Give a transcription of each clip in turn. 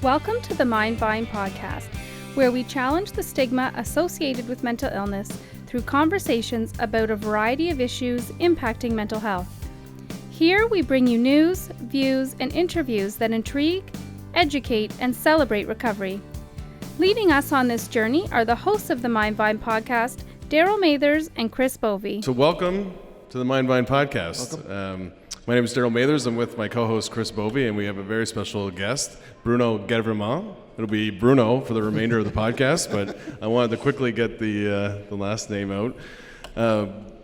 Welcome to the Mind Vine podcast, where we challenge the stigma associated with mental illness through conversations about a variety of issues impacting mental health. Here we bring you news, views, and interviews that intrigue, educate, and celebrate recovery. Leading us on this journey are the hosts of the Mind Vine podcast, Darryl Mathers and Chris Bovie. So welcome to the Mind Vine podcast. My name is Darryl Mathers. I'm with my co-host Chris Bovie, and we have a very special guest, Bruno Guévremont. It'll be Bruno for the remainder of the podcast, but I wanted to quickly get the last name out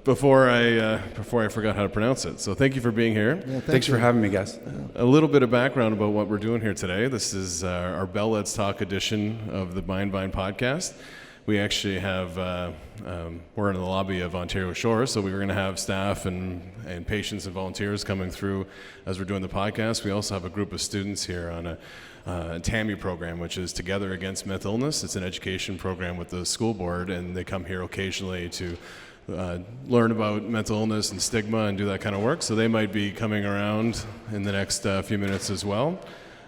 before I forgot how to pronounce it. So thank you for being here. Yeah, thanks for having me, guys. A little bit of background about what we're doing here today. This is our Bell Let's Talk edition of the Mind Vine podcast. We actually have, we're in the lobby of Ontario Shore, so we were going to have staff and patients and volunteers coming through as we're doing the podcast. We also have a group of students here on a TAMI program, which is Together Against Mental Illness. It's an education program with the school board, and they come here occasionally to learn about mental illness and stigma and do that kind of work. So they might be coming around in the next few minutes as well.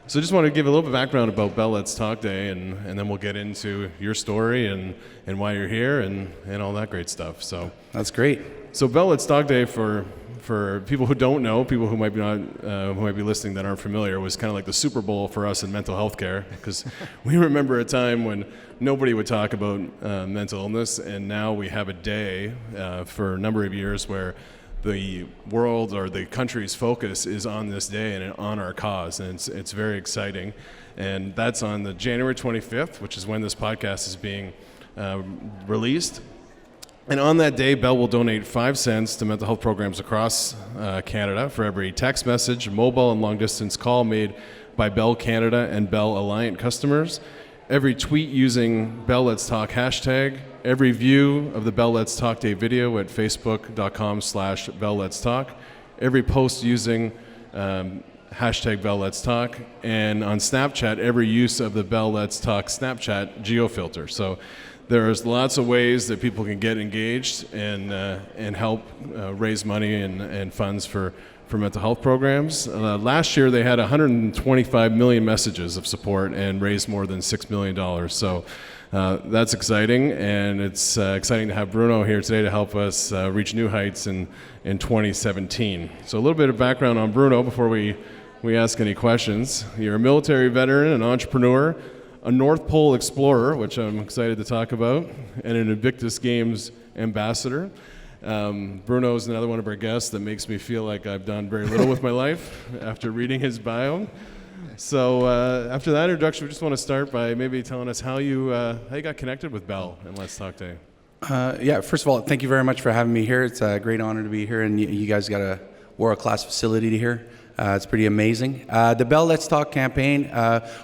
So I just want to give a little bit of background about Bell Let's Talk Day, and then we'll get into your story and why you're here and all that great stuff. So That's great. So Bell Let's Talk Day, for people who don't know, people who might be listening that aren't familiar, was kind of like the Super Bowl for us in mental health care, because we remember a time when nobody would talk about mental illness, and now we have a day for a number of years where the world or the country's focus is on this day and on our cause, and it's very exciting. And that's on the January 25th, which is when this podcast is being released. And on that day, Bell will donate 5 cents to mental health programs across Canada for every text message, mobile and long-distance call made by Bell Canada and Bell Alliant customers, every tweet using Bell Let's Talk hashtag, every view of the Bell Let's Talk Day video at facebook.com/Bell Let's Talk, every post using hashtag Bell Let's Talk, and on Snapchat, every use of the Bell Let's Talk Snapchat geofilter. So there's lots of ways that people can get engaged and help raise money and funds for mental health programs. Last year, they had 125 million messages of support and raised more than $6 million. So that's exciting, and it's exciting to have Bruno here today to help us reach new heights in 2017. So a little bit of background on Bruno before we ask any questions. You're a military veteran, an entrepreneur, a North Pole explorer, which I'm excited to talk about, and an Invictus Games ambassador. Bruno is another one of our guests that makes me feel like I've done very little with my life after reading his bio. So after that introduction, we just want to start by maybe telling us how you got connected with Bell and Let's Talk Day. First of all, thank you very much for having me here. It's a great honor to be here, and you guys got a world-class facility here. It's pretty amazing. The Bell Let's Talk campaign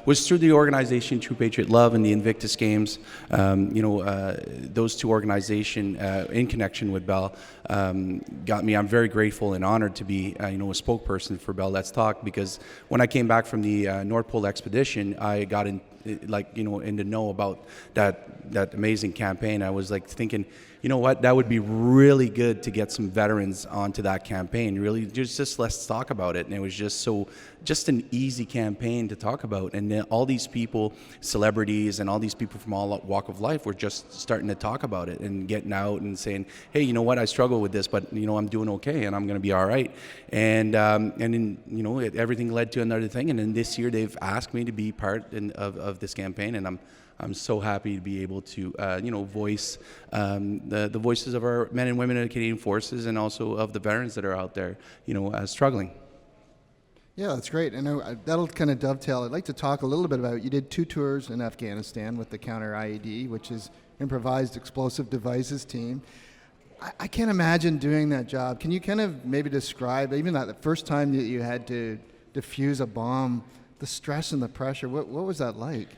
was through the organization True Patriot Love and the Invictus Games. Those two organizations in connection with Bell got me. I'm very grateful and honored to be a spokesperson for Bell Let's Talk, because when I came back from the North Pole expedition, I got in the know about that amazing campaign. I was like thinking, you know what, that would be really good to get some veterans onto that campaign. Really, just let's talk about it. And it was just an easy campaign to talk about. And then all these people, celebrities, and all these people from all walk of life were just starting to talk about it and getting out and saying, hey, you know what, I struggle with this, but I'm doing okay, and I'm going to be all right. And then everything led to another thing. And then this year they've asked me to be part of this campaign, and I'm so happy to be able to, voice the voices of our men and women in the Canadian Forces, and also of the veterans that are out there, struggling. Yeah, that's great. And that'll kind of dovetail. I'd like to talk a little bit about, you did 2 tours in Afghanistan with the Counter IED, which is Improvised Explosive Devices Team. I can't imagine doing that job. Can you kind of maybe describe, even the first time that you had to defuse a bomb, the stress and the pressure, what was that like?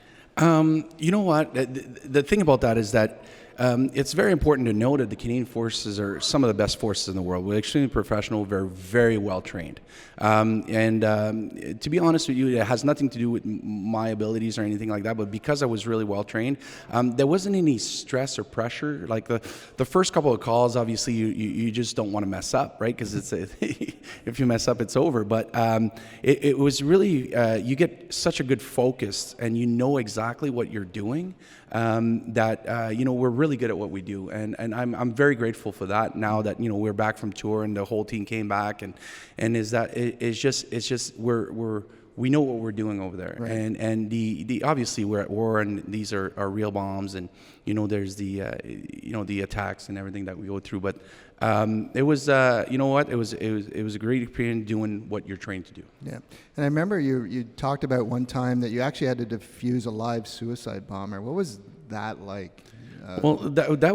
You know what? The thing about that is that it's very important to know that the Canadian Forces are some of the best forces in the world. We're extremely professional, very, very well trained. To be honest with you, it has nothing to do with my abilities or anything like that, but because I was really well trained, there wasn't any stress or pressure. Like the first couple of calls, obviously you just don't want to mess up, right? Because if you mess up, it's over. But it was really, you get such a good focus and you know exactly what you're doing, that we're really good at what we do, and I'm very grateful for that. Now that we're back from tour and the whole team came back, and it's just we know what we're doing over there, right. and the obviously we're at war, and these are real bombs, and there's the attacks and everything that we go through, but it was it was a great experience doing what you're trained to do. Yeah, and I remember you talked about one time that you actually had to defuse a live suicide bomber. What was that like? Well, that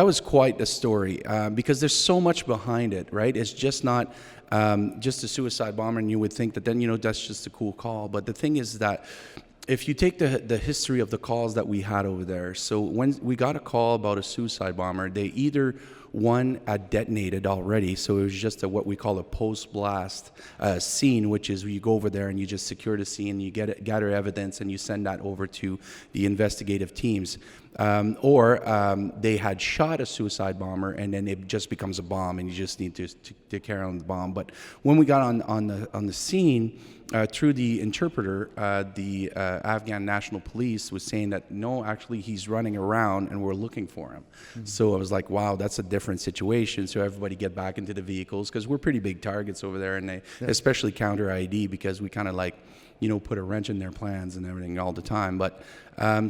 was quite a story, because there's so much behind it, right? It's just not just a suicide bomber, and you would think that then that's just a cool call. But the thing is that if you take the history of the calls that we had over there, so when we got a call about a suicide bomber, they either had detonated already, so it was just what we call a post-blast scene, which is you go over there and you just secure the scene, you gather evidence, and you send that over to the investigative teams. Or they had shot a suicide bomber, and then it just becomes a bomb, and you just need to carry on the bomb. But when we got on the scene, through the interpreter, the Afghan National Police was saying that no, actually he's running around and we're looking for him. Mm-hmm. So I was like, wow, that's a different situation. So everybody get back into the vehicles, because we're pretty big targets over there, and especially counter IED, because we kind of put a wrench in their plans and everything all the time. But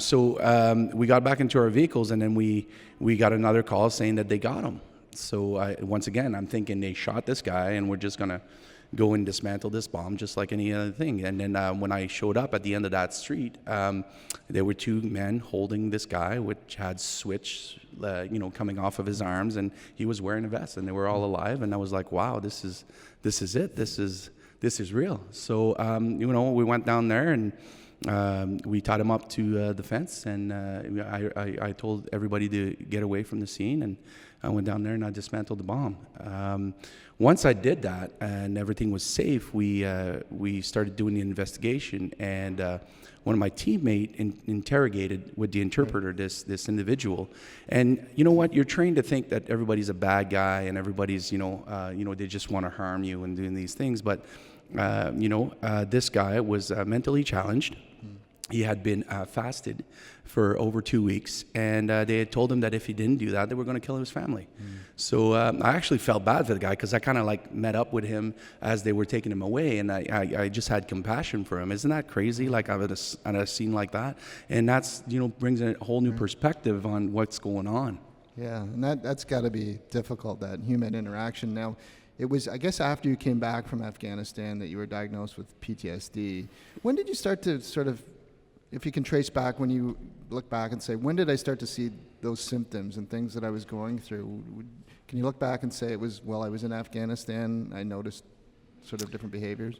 so we got back into our vehicles, and then we got another call saying that they got him. So once again, I'm thinking they shot this guy, and we're just gonna go and dismantle this bomb just like any other thing. And then when I showed up at the end of that street, there were two men holding this guy, which had switch, coming off of his arms, and he was wearing a vest, and they were all alive. And I was like, wow, this is it. This is real. So we went down there, and we tied him up to the fence, and I told everybody to get away from the scene, and I went down there and I dismantled the bomb. Once I did that and everything was safe, we started doing the investigation, and one of my teammates interrogated with the interpreter this individual. And you know what? You're trained to think that everybody's a bad guy and everybody's they just want to harm you and doing these things, but this guy was mentally challenged. He had been fasted for over 2 weeks, and they had told him that if he didn't do that, they were going to kill his family. So I actually felt bad for the guy, because I kind of met up with him as they were taking him away, and I just had compassion for him. Isn't that crazy? Like at a scene like that, and that's brings a whole new perspective on what's going on. Yeah, and that's got to be difficult, that human interaction. Now, it was, I guess, after you came back from Afghanistan that you were diagnosed with PTSD. When did you start to sort of, if you can trace back, when you look back and say, when did I start to see those symptoms and things that I was going through? Can you look back and say it was while I was in Afghanistan, I noticed sort of different behaviors?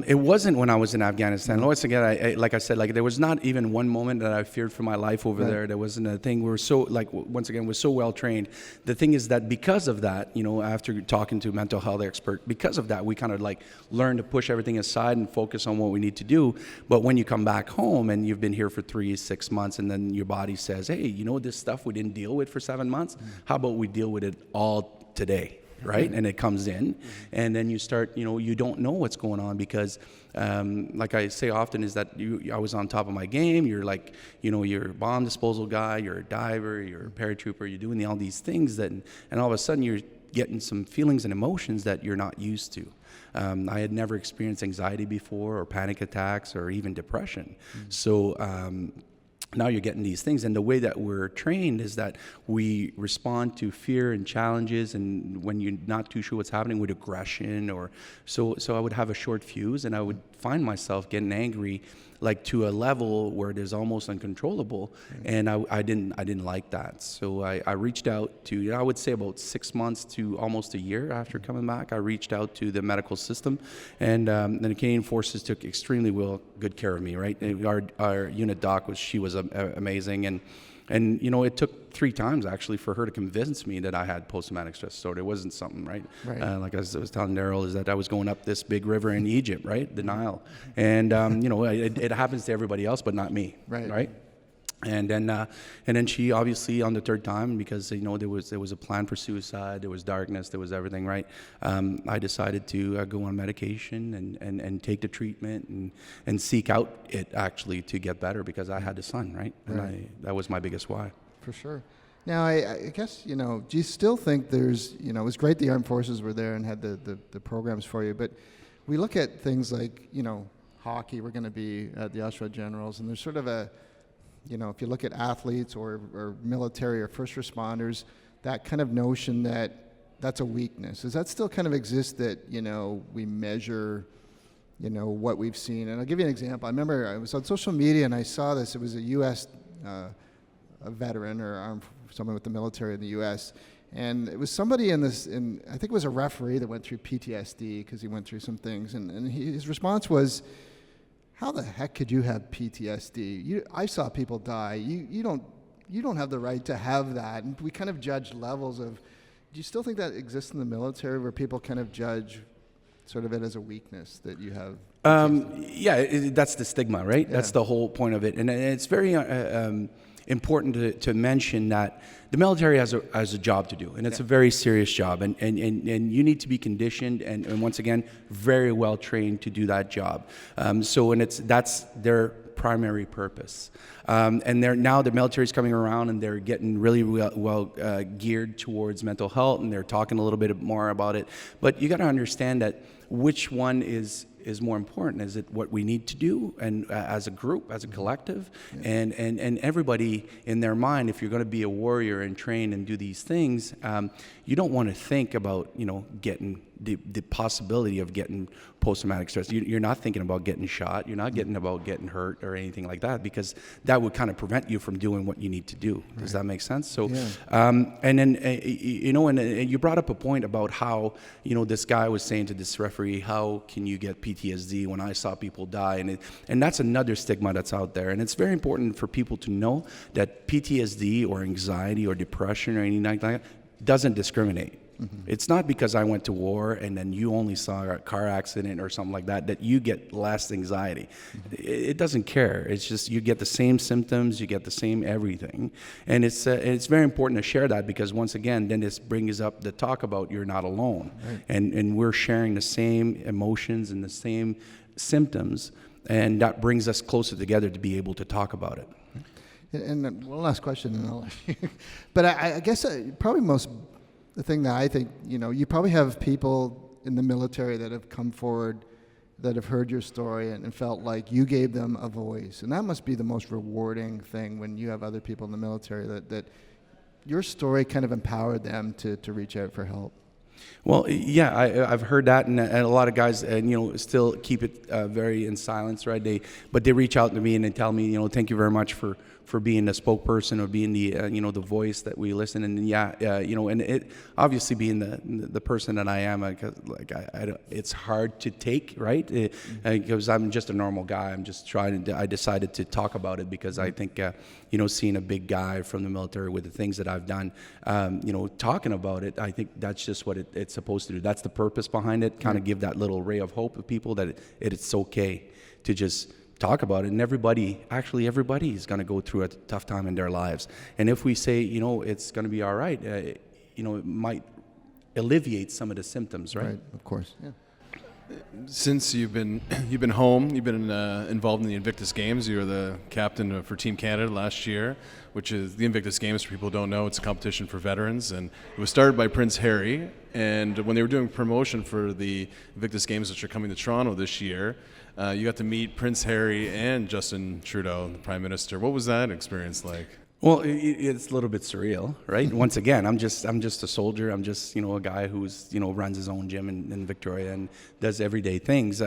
It wasn't when I was in Afghanistan. Once again, like I said, there was not even one moment that I feared for my life over there. There wasn't a thing. We were so, once again, we're so well trained. The thing is that because of that, after talking to a mental health expert, because of that, we kind of learn to push everything aside and focus on what we need to do. But when you come back home and you've been here for 3-6 months, and then your body says, hey, this stuff we didn't deal with for 7 months, how about we deal with it all today? Right? And it comes in, and then you start, you don't know what's going on, because like I say often, is that I was on top of my game. You're you're a bomb disposal guy, you're a diver, you're a paratrooper, you're doing all these things and all of a sudden you're getting some feelings and emotions that you're not used to. I had never experienced anxiety before, or panic attacks, or even depression. So now you're getting these things, and the way that we're trained is that we respond to fear and challenges, and when you're not too sure what's happening, with aggression, or so I would have a short fuse, and I would find myself getting angry to a level where it is almost uncontrollable, and I didn't like that. So I reached out to, I would say about 6 months to almost a year after coming back, I reached out to the medical system, and the Canadian Forces took extremely good care of me, right? Our unit doc was amazing, and And, it took 3 times actually for her to convince me that I had post-traumatic stress disorder. It wasn't something, right? Like I was telling Darryl, is that I was going up this big river in Egypt, right? The Nile. And, it happens to everybody else, but not me, right? And then she obviously on the 3rd time, because there was a plan for suicide, there was darkness, there was everything, right? I decided to go on medication and take the treatment and seek out it actually to get better, because I had a son, right? And that was my biggest why. For sure. Now I guess do you still think there's it was great the armed forces were there and had the programs for you, but we look at things like hockey. We're going to be at the Oshawa Generals, and there's sort of a if you look at athletes or military or first responders, that kind of notion that that's a weakness. Does that still kind of exist, that, we measure, what we've seen? And I'll give you an example. I remember I was on social media and I saw this. It was a U.S. A veteran or someone with the military in the U.S. And it was somebody I think it was a referee that went through PTSD because he went through some things. And his response was, how the heck could you have PTSD? I saw people die. You don't have the right to have that. And we kind of judge levels of. Do you still think that exists in the military, where people kind of judge sort of it as a weakness that you have? That's the stigma, right? Yeah. That's the whole point of it, and it's very important to mention that the military has a job to do, and it's a very serious job, and you need to be conditioned and once again very well trained to do that job. That's their primary purpose, and now the military is coming around and they're getting really well geared towards mental health, and they're talking a little bit more about it. But you got to understand that which one is more important. Is it what we need to do, and as a group, as a collective, and everybody in their mind, if you're going to be a warrior and train and do these things, you don't want to think about getting the possibility of getting post-traumatic stress. You're not thinking about getting shot. You're not getting about getting hurt or anything like that, because that would kind of prevent you from doing what you need to do. Does that make sense? So, and then and you brought up a point about how this guy was saying to this referee, how can you get PTSD when I saw people die? And that's another stigma that's out there. And it's very important for people to know that PTSD or anxiety or depression or anything like that doesn't discriminate. Mm-hmm. It's not because I went to war and then you only saw a car accident or something like that you get less anxiety. Mm-hmm. It doesn't care. It's just you get the same symptoms, you get the same everything. And it's very important to share that, because once again, then this brings up the talk about you're not alone. Right. And we're sharing the same emotions and the same symptoms, and that brings us closer together to be able to talk about it. And one last question, and I'll but I guess probably the thing that I think, you probably have people in the military that have come forward, that have heard your story and felt like you gave them a voice. And that must be the most rewarding thing, when you have other people in the military that your story kind of empowered them to reach out for help. Well, yeah, I've heard that, and a lot of guys, still keep it very in silence, right? But they reach out to me and they tell me, thank you very much for being a spokesperson or being the the voice that we listen. And and it obviously being the person that I am, it's hard to take, right? Because I'm just a normal guy. I'm just I decided to talk about it because I think seeing a big guy from the military with the things that I've done, talking about it, I think that's just what it's supposed to do. That's the purpose behind it. Kind of give that little ray of hope to people that it's okay to just talk about it. And everybody is going to go through a tough time in their lives. And if we say, it's going to be all right, it might alleviate some of the symptoms, right? Right, of course. Yeah. Since you've been home, you've been involved in the Invictus Games. You were the captain for Team Canada last year, which is the Invictus Games. For people who don't know, it's a competition for veterans, and it was started by Prince Harry. And when they were doing promotion for the Invictus Games, which are coming to Toronto this year, you got to meet Prince Harry and Justin Trudeau, the Prime Minister. What was that experience like? Well, it's a little bit surreal, right? Once again, I'm just a soldier. I'm just a guy who's runs his own gym in Victoria and does everyday things.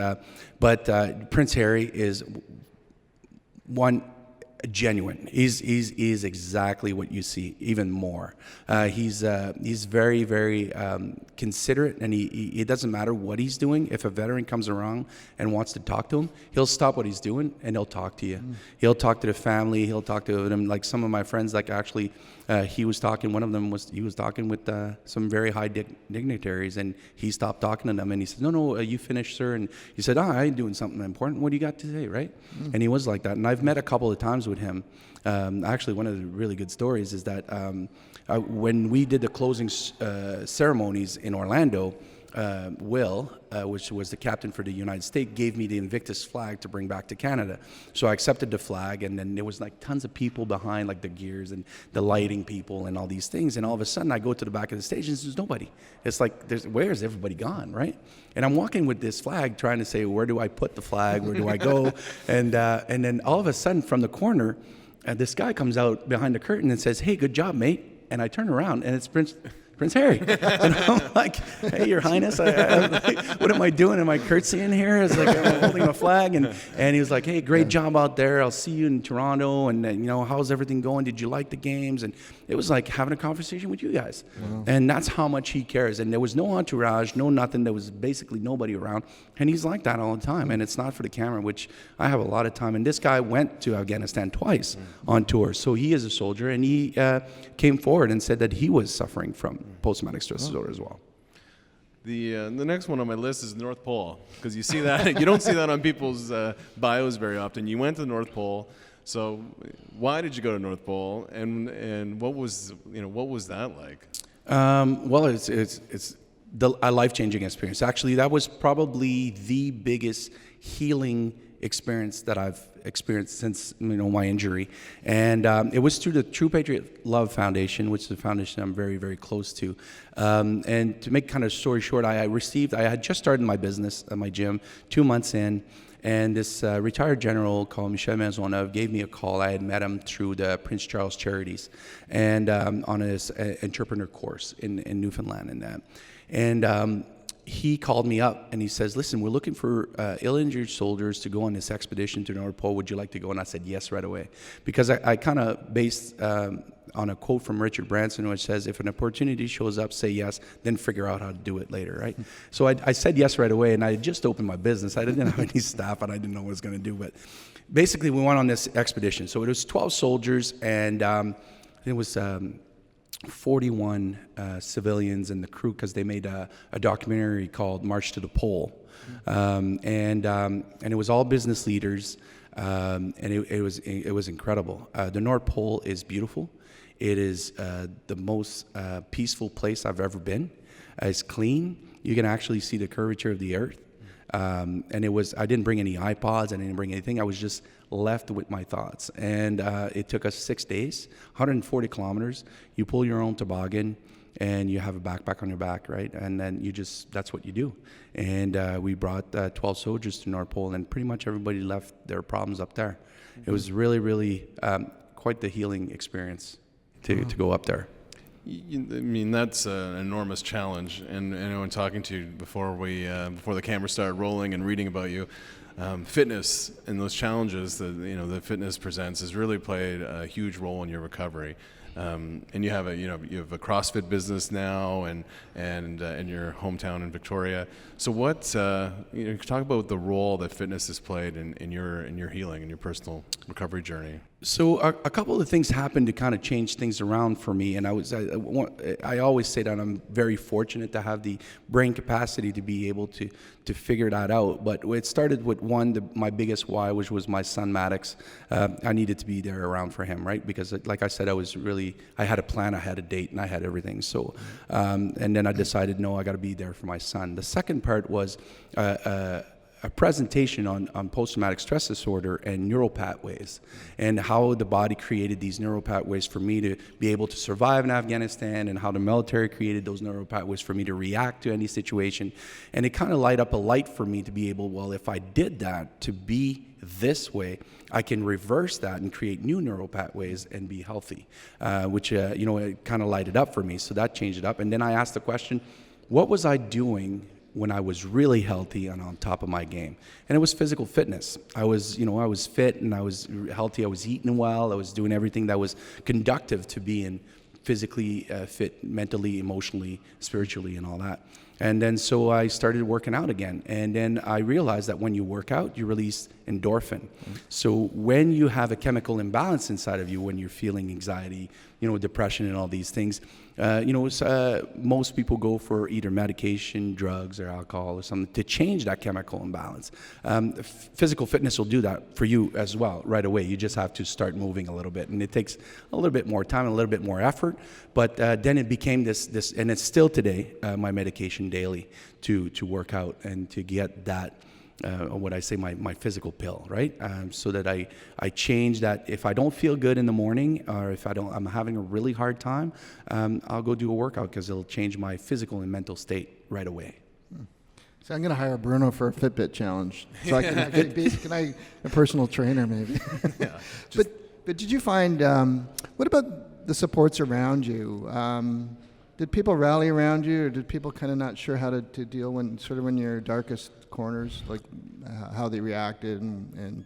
But Prince Harry is one genuine. He's exactly what you see, even more. He's very, very considerate, and it doesn't matter what he's doing. If a veteran comes around and wants to talk to him, he'll stop what he's doing and he'll talk to you. He'll talk to the family. He'll talk to them. Like some of my friends, like actually, he was talking. One of them was talking with some very high dignitaries, and he stopped talking to them, and he said, "No, you finished, sir." And he said, "I ain't doing something important. What do you got to say, right?" And he was like that. And I've met a couple of times with him. Actually, one of the really good stories is that when we did the closing ceremonies in Orlando, Will, which was the captain for the United States, gave me the Invictus flag to bring back to Canada. So I accepted the flag, and then there was like tons of people behind, like the gears and the lighting people and all these things. And all of a sudden, I go to the back of the stage, and there's nobody. It's like, where's everybody gone, right? And I'm walking with this flag, trying to say, where do I put the flag? Where do I go? And then all of a sudden, from the corner, this guy comes out behind the curtain and says, "Hey, good job, mate." And I turn around, and it's Prince Harry. And I'm like, "Hey, Your Highness, what am I doing? Am I curtsying here?" It's like I'm holding a flag, and he was like, "Hey, great job out there. I'll see you in Toronto, and how's everything going? Did you like the games?" And it was like having a conversation with you guys. Wow. And that's how much he cares. And there was no entourage, no nothing. There was basically nobody around. And he's like that all the time. And it's not for the camera, which I have a lot of time. And this guy went to Afghanistan twice on tour. So he is a soldier, and he came forward and said that he was suffering from post-traumatic stress disorder as well. The next one on my list is North Pole, because you see that you don't see that on people's bios very often. You went to the North Pole, so why did you go to North Pole, and what was that like? Well, it's a life-changing experience. Actually, that was probably the biggest healing experience that I've experienced since my injury, and it was through the True Patriot Love Foundation, which is a foundation I'm very, very close to. And to make kind of story short, I had just started my business at my gym 2 months in, and this retired general called Michel Maisonneuve gave me a call. I had met him through the Prince Charles Charities, and on his entrepreneur course in Newfoundland, and he called me up and he says, "Listen, we're looking for ill-injured soldiers to go on this expedition to the North Pole. Would you like to go?" And I said yes right away, because I kind of based on a quote from Richard Branson, which says, "If an opportunity shows up, say yes, then figure out how to do it later," right? So I said yes right away, and I had just opened my business. I didn't have any staff, and I didn't know what I was going to do. But basically, we went on this expedition. So it was 12 soldiers, and it was 41 civilians in the crew, because they made a documentary called March to the Pole. And it was all business leaders, and it was incredible. The North Pole is beautiful. It is the most peaceful place I've ever been. It's clean. You can actually see the curvature of the earth. And I didn't bring any iPods, I didn't bring anything. I was just left with my thoughts. And it took us 6 days, 140 kilometers. You pull your own toboggan, and you have a backpack on your back, right? And then that's what you do. And we brought 12 soldiers to North Pole, and pretty much everybody left their problems up there. It was really, really quite the healing experience to go up there. I mean, that's an enormous challenge, and in talking to you before the camera started rolling and reading about you, fitness and those challenges that fitness presents has really played a huge role in your recovery. And you have a CrossFit business now, and in your hometown in Victoria. So what talk about the role that fitness has played in your healing and your personal recovery journey? So a couple of things happened to kind of change things around for me, and I always say that I'm very fortunate to have the brain capacity to be able to figure that out. But it started with my biggest why, which was my son Maddox. I needed to be there around for him, right? Because like I said, I had a plan, I had a date, and I had everything. So, and then I decided, no, I got to be there for my son. The second part was a presentation on post-traumatic stress disorder and neural pathways, and how the body created these neural pathways for me to be able to survive in Afghanistan, and how the military created those neural pathways for me to react to any situation. And it kind of light up a light for me to be able, well, if I did that to be this way, I can reverse that and create new neural pathways and be healthy, which it kind of lighted up for me. So that changed it up. And then I asked the question, what was I doing when I was really healthy and on top of my game. And it was physical fitness. I was fit and I was healthy. I was eating well. I was doing everything that was conductive to being physically fit, mentally, emotionally, spiritually, and all that. And then so I started working out again. And then I realized that when you work out, you release endorphin. So when you have a chemical imbalance inside of you, when you're feeling anxiety, depression and all these things, most people go for either medication, drugs, or alcohol or something to change that chemical imbalance. Physical fitness will do that for you as well right away. You just have to start moving a little bit, and it takes a little bit more time and a little bit more effort. But then it became this, and it's still today my medication daily to work out and to get that. My physical pill, right? So that I change that. If I don't feel good in the morning, or if I'm having a really hard time, I'll go do a workout because it'll change my physical and mental state right away. So I'm going to hire Bruno for a Fitbit challenge. So I can actually a personal trainer maybe. Yeah. But did you find, what about the supports around you? Did people rally around you, or did people kind of not sure how to deal when your darkest corners, like how they reacted, and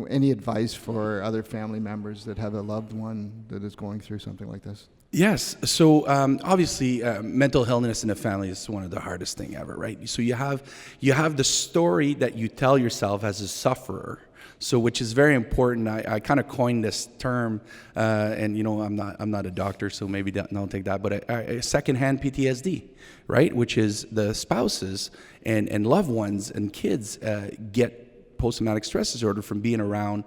any advice for other family members that have a loved one that is going through something like this? Yes. So obviously, mental illness in the family is one of the hardest thing ever, right? So you have the story that you tell yourself as a sufferer. So, which is very important. I kind of coined this term, and I'm not a doctor, so maybe don't take that. But a secondhand PTSD, right? Which is the spouses and loved ones and kids get post-traumatic stress disorder from being around,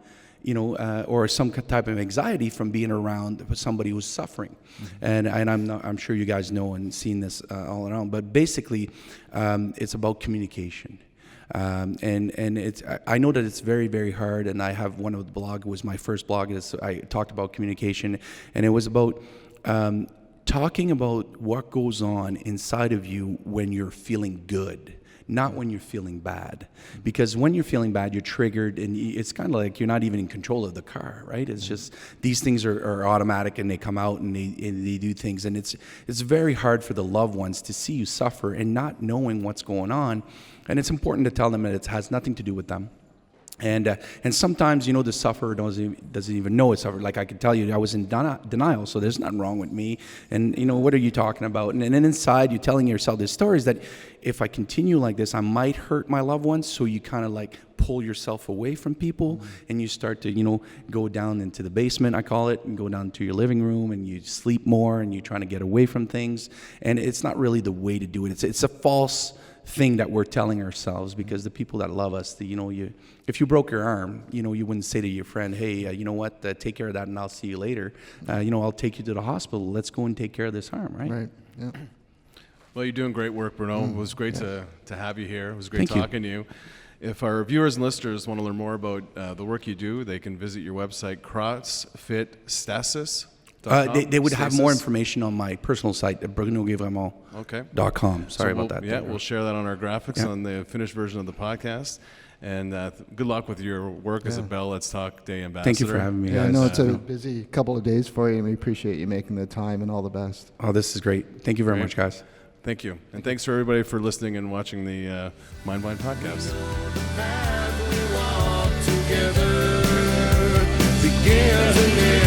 or some type of anxiety from being around somebody who's suffering. Mm-hmm. And I'm sure you guys know and seen this all around. But basically, it's about communication. And it's, I know that it's very, very hard, and I have one of the blog, was my first blog, I talked about communication, and it was about talking about what goes on inside of you when you're feeling good, not when you're feeling bad. Because when you're feeling bad, you're triggered, and it's kind of like you're not even in control of the car, right? It's just, these things are automatic, and they come out and they do things, and it's very hard for the loved ones to see you suffer and not knowing what's going on. And it's important to tell them that it has nothing to do with them. And sometimes, the sufferer doesn't even know it's suffered. Like I could tell you, I was in denial, so there's nothing wrong with me. And, what are you talking about? And then inside, you're telling yourself these stories that if I continue like this, I might hurt my loved ones. So you kind of like pull yourself away from people, and you start to, go down into the basement, I call it, and go down to your living room, and you sleep more, and you're trying to get away from things. And it's not really the way to do it. It's a false thing that we're telling ourselves, because the people that love us, if you broke your arm, you wouldn't say to your friend, hey, you know what, take care of that and I'll see you later. I'll take you to the hospital. Let's go and take care of this arm, right? Right, yeah. Well, you're doing great work, Bruno. It was great to have you here. It was great talking to you. If our viewers and listeners want to learn more about the work you do, they can visit your website, CrossFitStasis. They would have more information on my personal site at Bruno Guévremont.com. Sorry about that. Yeah, we'll share that on our graphics on the finished version of the podcast. And good luck with your work as a Bell Let's Talk Day ambassador. Thank you for having me. Yeah, I know it's a busy couple of days for you, and we appreciate you making the time, and all the best. Oh, this is great. Thank you very much, guys. Thank you. And thanks for everybody for listening and watching the Mind Blind podcast. Begins